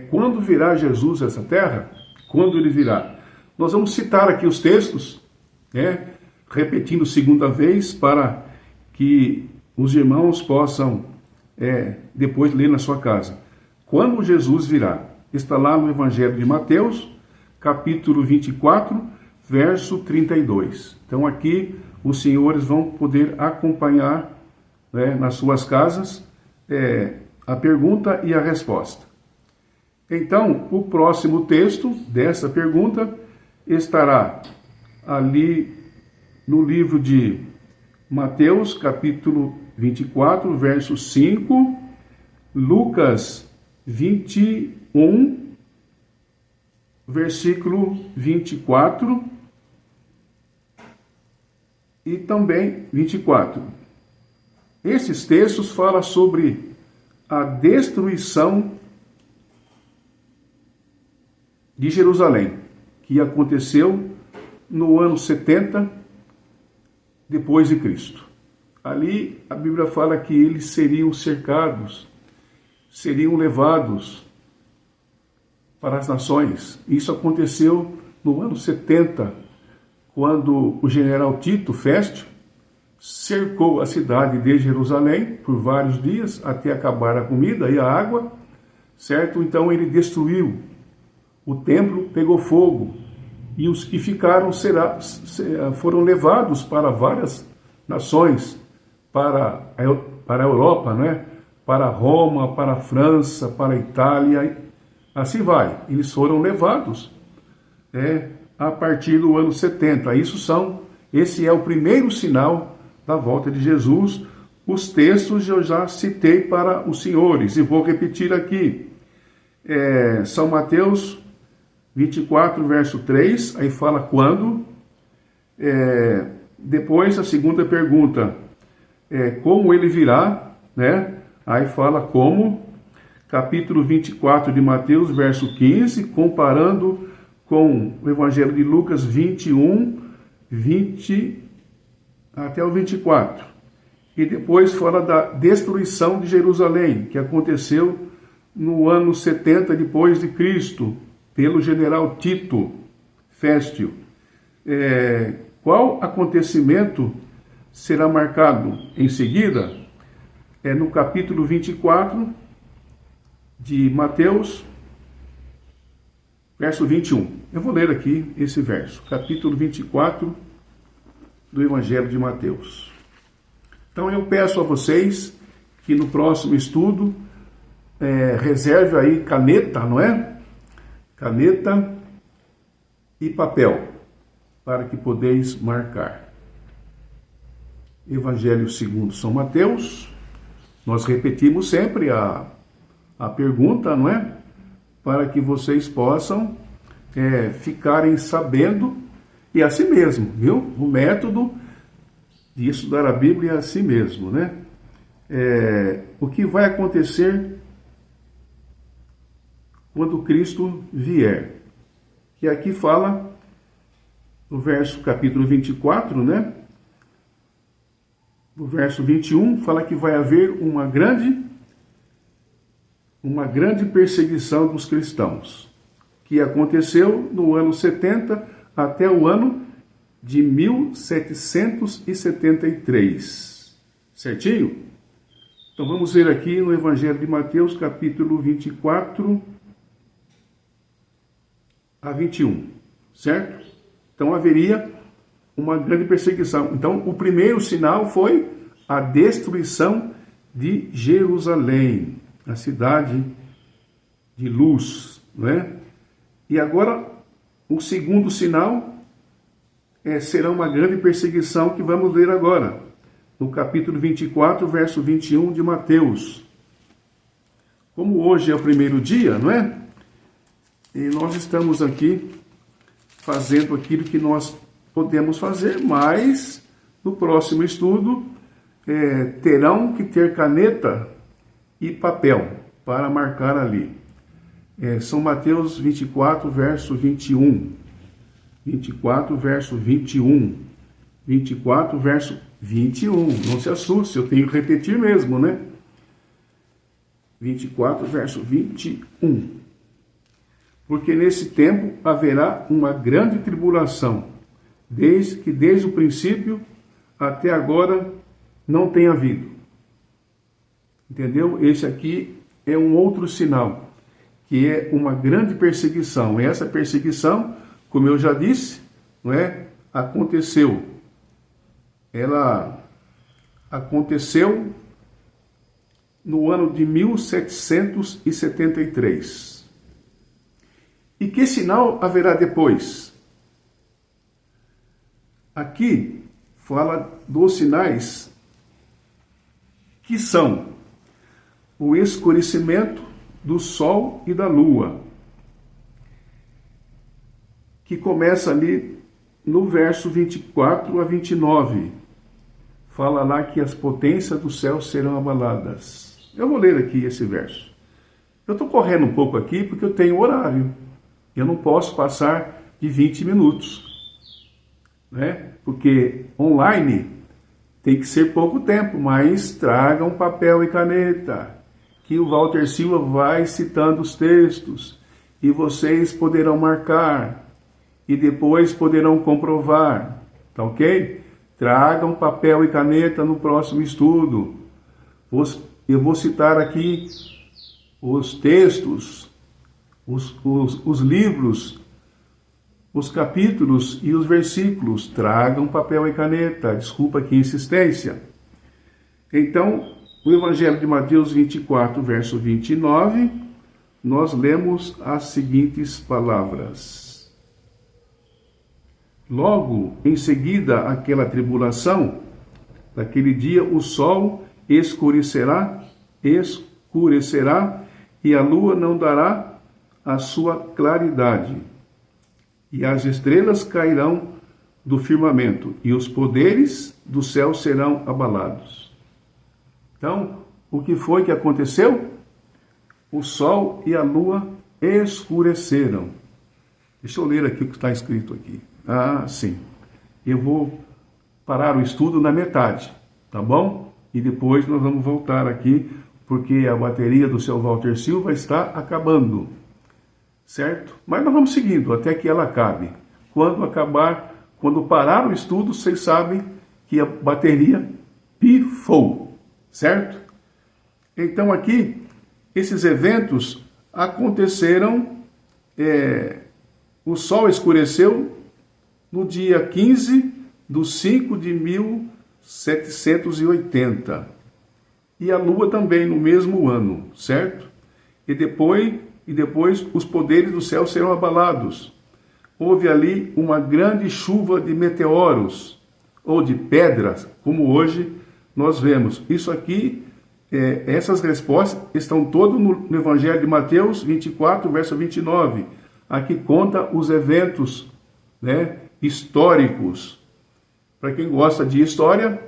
Quando virá Jesus a essa terra? Quando ele virá? Nós vamos citar aqui os textos, repetindo segunda vez, para que os irmãos possam depois ler na sua casa. Quando Jesus virá? Está lá no Evangelho de Mateus, capítulo 24, verso 32. Então aqui os senhores vão poder acompanhar nas suas casas a pergunta e a resposta. Então, o próximo texto dessa pergunta estará ali no livro de Mateus, capítulo 24, verso 5, Lucas 21, versículo 24 e também 24. Esses textos falam sobre a destruição de Jerusalém, que aconteceu no ano 70 depois de Cristo. Ali a Bíblia fala que eles seriam cercados, seriam levados para as nações. Isso aconteceu no ano 70, quando o general Tito Féstio cercou a cidade de Jerusalém por vários dias, até acabar a comida e a água, certo? Então ele destruiu o templo, pegou fogo, e os que ficaram foram levados para várias nações, para a Europa, para Roma, para a França, para a Itália, assim vai. Eles foram levados a partir do ano 70. Esse é o primeiro sinal da volta de Jesus. Os textos eu já citei para os senhores e vou repetir aqui. São Mateus 24, verso 3, aí fala quando. Depois a segunda pergunta, como ele virá, Aí fala como. Capítulo 24 de Mateus, verso 15, comparando com o Evangelho de Lucas 21, 20 até o 24. E depois fala da destruição de Jerusalém, que aconteceu no ano 70 depois de Cristo, pelo general Tito Féstio. Qual acontecimento será marcado em seguida? No capítulo 24 de Mateus, verso 21. Eu vou ler aqui esse verso, capítulo 24 do Evangelho de Mateus. Então eu peço a vocês que no próximo estudo reserve aí caneta, Caneta e papel, para que podeis marcar. Evangelho segundo São Mateus. Nós repetimos sempre a pergunta, para que vocês possam ficarem sabendo, e assim mesmo, viu? O método de estudar a Bíblia é assim mesmo, o que vai acontecer quando Cristo vier. Que aqui fala, no capítulo 24, no verso 21, fala que vai haver uma grande perseguição dos cristãos, que aconteceu no ano 70 até o ano de 1773. Certinho? Então vamos ver aqui no Evangelho de Mateus, capítulo 24 a 21, certo? Então haveria uma grande perseguição. Então o primeiro sinal foi a destruição de Jerusalém, a cidade de luz, E agora o segundo sinal será uma grande perseguição que vamos ler agora, no capítulo 24, verso 21 de Mateus. Como hoje é o primeiro dia, E nós estamos aqui fazendo aquilo que nós podemos fazer, mas no próximo estudo terão que ter caneta e papel para marcar ali. São Mateus 24, verso 21. 24, verso 21. 24, verso 21. Não se assuste, eu tenho que repetir mesmo, 24, verso 21. porque nesse tempo haverá uma grande tribulação, desde o princípio até agora não tem havido. Entendeu? Esse aqui é um outro sinal, que é uma grande perseguição. E essa perseguição, como eu já disse, não é? Ela aconteceu no ano de 1773. E que sinal haverá depois? Aqui fala dos sinais que são o escurecimento do sol e da lua, que começa ali no verso 24 a 29. Fala lá que as potências do céu serão abaladas. Eu vou ler aqui esse verso. Eu estou correndo um pouco aqui porque eu tenho horário. Eu não posso passar de 20 minutos, né? Porque online tem que ser pouco tempo, mas tragam papel e caneta, que o Walter Silva vai citando os textos e vocês poderão marcar e depois poderão comprovar, tá ok? Tragam papel e caneta no próximo estudo. Eu vou citar aqui os textos, os livros, os capítulos e os versículos. Tragam papel e caneta. Desculpa aqui a insistência. Então, o Evangelho de Mateus 24, verso 29, nós lemos as seguintes palavras. Logo, em seguida àquela tribulação, naquele dia o sol escurecerá e a lua não dará a sua claridade, e as estrelas cairão do firmamento, e os poderes do céu serão abalados. Então, o que foi que aconteceu? O sol e a lua escureceram. Deixa eu ler aqui o que está escrito aqui. Ah, sim. Eu vou parar o estudo na metade, tá bom? E depois nós vamos voltar aqui, porque a bateria do seu Walter Silva está acabando, certo? Mas nós vamos seguindo até que ela acabe. Quando parar o estudo, vocês sabem que a bateria pifou, certo? Então aqui, esses eventos aconteceram, o sol escureceu no dia 15/5/1780. E a lua também no mesmo ano, certo? E depois os poderes do céu serão abalados. Houve ali uma grande chuva de meteoros, ou de pedras, como hoje nós vemos. Isso aqui, essas respostas estão todas no Evangelho de Mateus 24, verso 29. Aqui conta os eventos, né, históricos. Para quem gosta de história,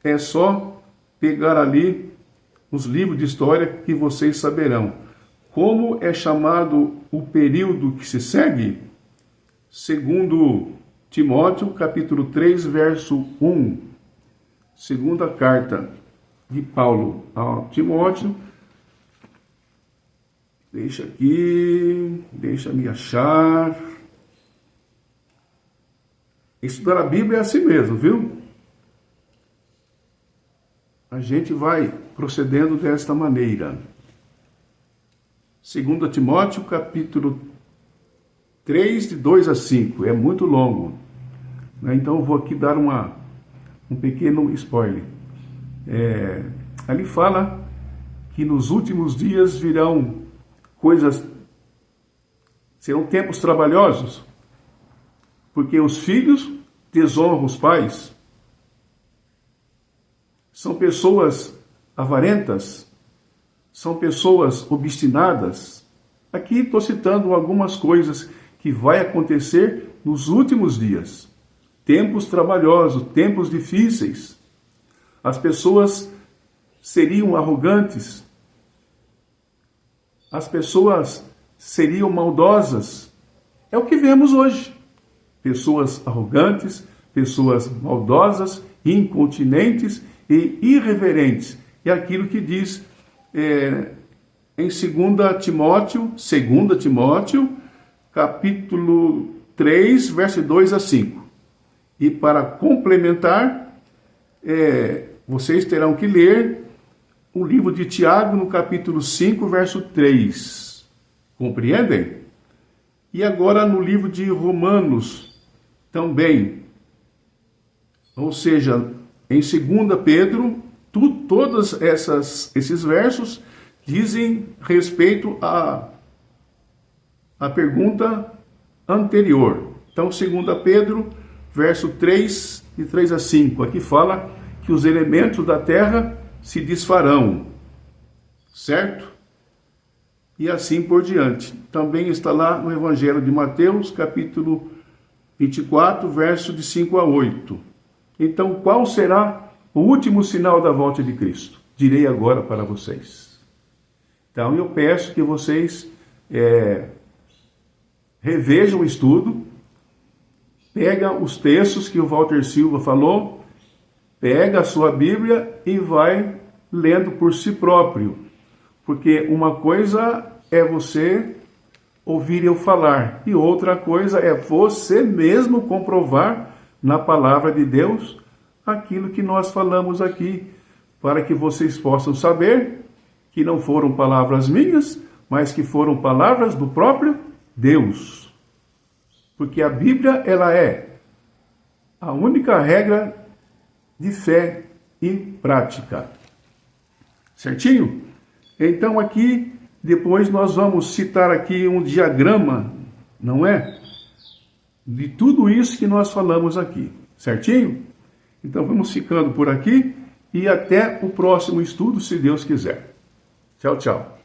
é só pegar ali os livros de história que vocês saberão. Como é chamado o período que se segue? Segundo Timóteo, capítulo 3, verso 1. Segunda carta de Paulo a Timóteo. Deixa-me achar. Estudar a Bíblia é assim mesmo, viu? A gente vai procedendo desta maneira. 2 Timóteo, capítulo 3, de 2 a 5. É muito longo, né? Então eu vou aqui dar um pequeno spoiler. Ali fala que nos últimos dias virão serão tempos trabalhosos, porque os filhos desonram os pais, são pessoas avarentas, são pessoas obstinadas. Aqui estou citando algumas coisas que vai acontecer nos últimos dias. Tempos trabalhosos, tempos difíceis. As pessoas seriam arrogantes, as pessoas seriam maldosas. É o que vemos hoje. Pessoas arrogantes, pessoas maldosas, incontinentes e irreverentes. É aquilo que diz em 2 Timóteo, capítulo 3, verso 2 a 5. E para complementar, vocês terão que ler o livro de Tiago, no capítulo 5, verso 3. Compreendem? E agora no livro de Romanos também. Ou seja, em 2 Pedro, todos esses versos dizem respeito à pergunta anterior. Então, 2 Pedro, verso 3, de 3 a 5, aqui fala que os elementos da terra se desfarão, certo? E assim por diante. Também está lá no Evangelho de Mateus, capítulo 24, verso de 5 a 8. Então, qual será o último sinal da volta de Cristo? Direi agora para vocês. Então, eu peço que vocês revejam o estudo, pega os textos que o Walter Silva falou, pega a sua Bíblia e vai lendo por si próprio. Porque uma coisa é você ouvir eu falar, e outra coisa é você mesmo comprovar na palavra de Deus aquilo que nós falamos aqui, para que vocês possam saber que não foram palavras minhas, mas que foram palavras do próprio Deus. Porque a Bíblia, ela é a única regra de fé e prática. Certinho? Então aqui, depois nós vamos citar aqui um diagrama, não é? De tudo isso que nós falamos aqui. Certinho? Então vamos ficando por aqui e até o próximo estudo, se Deus quiser. Tchau, tchau.